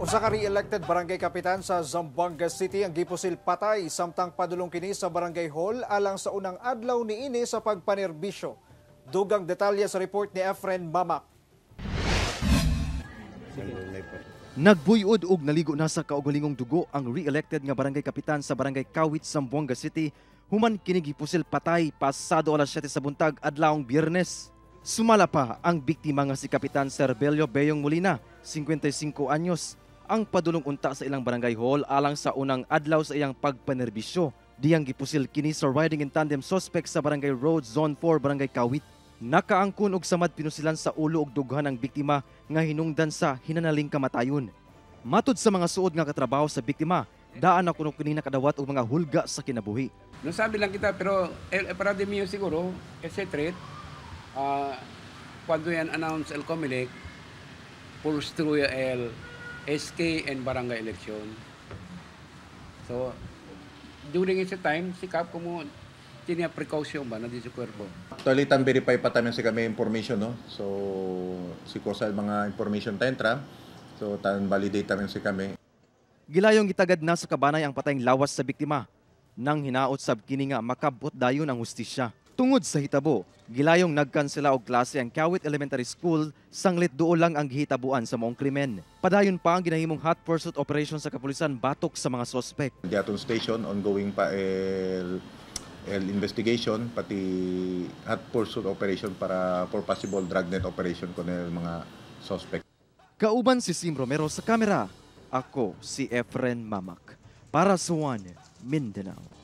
Usa ka re-elected barangay kapitan sa Zamboanga City ang gipusil patay samtang padulong kini sa barangay hall alang sa unang adlaw niini sa pagpanerbisyo. Dugang detalye sa report ni Efren Mamak. Nagbuyod og naligo na sa kaugalingong dugo ang re-elected nga barangay kapitan sa barangay Kawit, Zamboanga City human kini gipusil patay pasado alas 7 sa buntag adlawng Biyernes. Sumala pa ang biktima nga si Kapitan Serbelio Beyong Molina, 55 anyos, ang padulong unta sa ilang barangay hall alang sa unang adlaw sa iyang pagpanerbisyo. Diyang gipusil kini sa riding in tandem suspect sa barangay Road Zone 4 barangay Kawit. Nakaangkon og samad pinusilan sa ulo og dughan ang biktima nga hinungdan sa hinanaling kamatayon. Matud sa mga suod nga katrabaho sa biktima, daan na kuno kini nakadawat og mga hulga sa kinabuhi. Nasabi lang kita pero para de mio siguro, etc. Cuando yan announce el COMELEC, pursuit el SK and barangay election. So, during ese time, si Kap como tinya precaution ba na di sa kwerpo. Actually, tan verify pa tayo sa kami information, no? So, si Kosa mga information tayo entra. So, tan validate tayo si kami. Gilayong gitagad na sa kabanay ang patayng lawas sa biktima. Nang hinaot sab kini nga makabot dayon ang hustisya. Tungod sa hitabo, gilayong nagkansela og klase ang Kawit Elementary School sanglit duol lang ang gihitabuan sa maong krimen. Padayon pa ang ginahimong hot pursuit operation sa kapulisan batok sa mga sospek. Di aton station ongoing pa el investigation pati hot pursuit operation para for possible dragnet operation kon mga suspect. Kauban si Sim Romero sa kamera. Ako si Efren Mamak para sa One Mindanao.